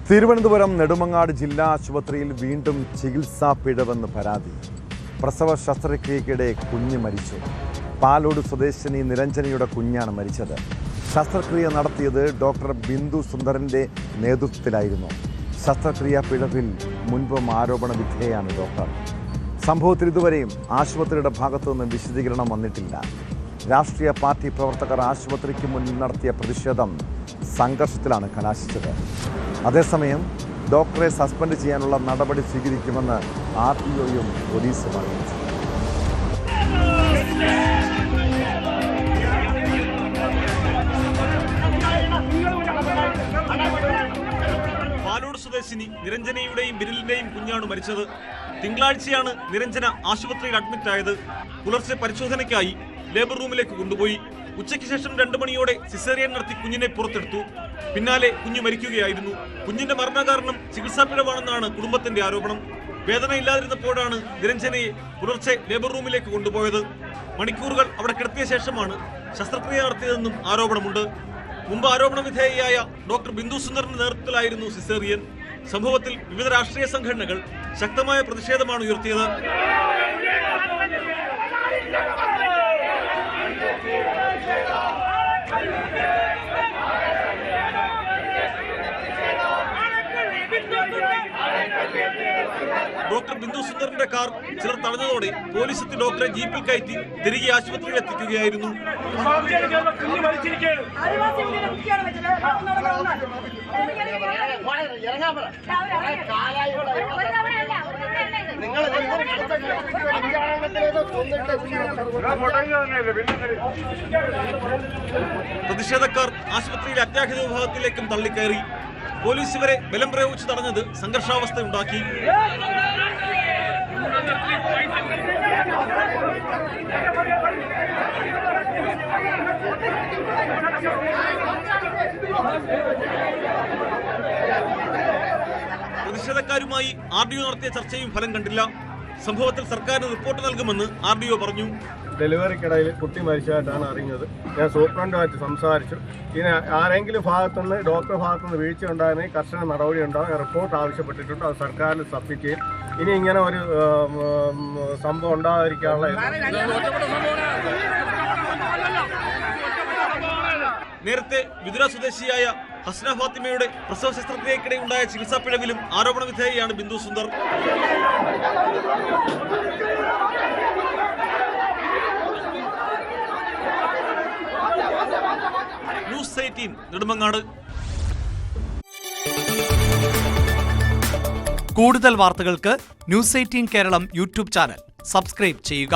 തിരുവനന്തപുരം നെടുമങ്ങാട് ജില്ലാ ആശുപത്രിയിൽ വീണ്ടും ചികിത്സാ പിഴവെന്ന് പരാതി. പ്രസവ ശസ്ത്രക്രിയയ്ക്കിടെ കുഞ്ഞ് മരിച്ചു. പാലോട് സ്വദേശിനി നിരഞ്ജനയുടെ കുഞ്ഞാണ് മരിച്ചത്. ശസ്ത്രക്രിയ നടത്തിയത് ഡോക്ടർ ബിന്ദു സുന്ദരൻ്റെ നേതൃത്വത്തിലായിരുന്നു. ശസ്ത്രക്രിയ പിഴവിൽ മുൻപും ആരോപണ വിധേയാണ് ഡോക്ടർ. സംഭവത്തിൽ ഇതുവരെയും ആശുപത്രിയുടെ ഭാഗത്തുനിന്ന് വിശദീകരണം വന്നിട്ടില്ല. രാഷ്ട്രീയ പാർട്ടി പ്രവർത്തകർ ആശുപത്രിക്ക് മുന്നിൽ നടത്തിയ പ്രതിഷേധം സംഘർഷത്തിലാണ് കലാശിച്ചത്. അതേസമയം ഡോക്ടറെ സസ്പെൻഡ് ചെയ്യാനുള്ള നടപടി സ്വീകരിക്കുമെന്ന് RTOയും പോലീസും അറിയിച്ചു. പാലോട് സ്വദേശിനി നിരഞ്ജനയുടെയും ബിനിലിന്റെയും കുഞ്ഞാണ് മരിച്ചത്. തിങ്കളാഴ്ചയാണ് നിരഞ്ജന ആശുപത്രിയിൽ അഡ്മിറ്റായത്. പുലർച്ചെ പരിശോധനയ്ക്കായി ലേബർ റൂമിലേക്ക് കൊണ്ടുപോയി. ഉച്ചയ്ക്ക് ശേഷം 2 മണിയോടെ സിസേറിയൻ നടത്തി കുഞ്ഞിനെ പുറത്തെടുത്തു. പിന്നാലെ കുഞ്ഞ് മരിക്കുകയായിരുന്നു. കുഞ്ഞിന്റെ മരണകാരണം ചികിത്സാ പിഴവാണെന്നാണ് കുടുംബത്തിന്റെ ആരോപണം. വേദന ഇല്ലാതിരുന്നപ്പോഴാണ് നിരഞ്ജനയെ പുലർച്ചെ ലേബർ റൂമിലേക്ക് കൊണ്ടുപോയത്. മണിക്കൂറുകൾ അവിടെ കിടത്തിയ ശേഷമാണ് ശസ്ത്രക്രിയ നടത്തിയതെന്നും ആരോപണമുണ്ട്. മുമ്പ് ആരോപണ വിധേയയായ ഡോക്ടർ ബിന്ദു സുന്ദറിന്റെ നേതൃത്വത്തിലായിരുന്നു സിസേറിയൻ. സംഭവത്തിൽ വിവിധ രാഷ്ട്രീയ സംഘടനകൾ ശക്തമായ പ്രതിഷേധമാണ് ഉയർത്തിയത്. ഡോക്ടർ ബിന്ദു സുന്ദറിന്റെ കാർ ചിലർ തടഞ്ഞതോടെ പോലീസ് എത്തി ഡോക്ടറെ ജീപ്പിൽ കയറ്റി തിരികെ ആശുപത്രിയിൽ എത്തിക്കുകയായിരുന്നു. പ്രതിഷേധക്കാർ ആശുപത്രിയിലെ അത്യാഹിത വിഭാഗത്തിലേക്കും തള്ളിക്കയറി. പോലീസ് ഇവരെ ബലം പ്രയോഗിച്ച് തടഞ്ഞത് സംഘർഷാവസ്ഥയുണ്ടാക്കി. പ്രതിഷേധക്കാരുമായി RDO നടത്തിയ ചർച്ചയും ഫലം കണ്ടില്ല. സംഭവത്തിൽ സർക്കാരിന് റിപ്പോർട്ട് നൽകുമെന്ന് RDO പറഞ്ഞു. ഡെലിവറിക്കിടയിൽ കുട്ടി മരിച്ചതായിട്ടാണ് അറിഞ്ഞത്. ഞാൻ സൂപ്രണ്ടുമായിട്ട് സംസാരിച്ചു. ഇനി ആരെങ്കിലും ഭാഗത്തുനിന്ന് ഡോക്ടറുടെ ഭാഗത്തുനിന്ന് വീഴ്ച ഉണ്ടായിരുന്നെങ്കിൽ കർശന നടപടി ഉണ്ടാകും. റിപ്പോർട്ട് ആവശ്യപ്പെട്ടിട്ടുണ്ട്. അത് സർക്കാരിൽ സബ്മിറ്റ് ചെയ്യും. ഇനി ഇങ്ങനെ ഒരു സംഭവം ഉണ്ടാകാതിരിക്കാനുള്ള നേരത്തെ വിതുര സ്വദേശിയായ ഹസ്ന ഫാത്തിമയുടെ പ്രസവ ശസ്ത്രക്രിയക്കിടെ ഉണ്ടായ ചികിത്സാ പിഴവിലും ആരോപണ വിധേയയാണ് ബിന്ദു സുന്ദർ. ന്യൂസ് 18 നെടുമങ്ങാട്. കൂടുതൽ വാർത്തകൾക്ക് news 18 Keralam YouTube channel subscribe ചെയ്യുക.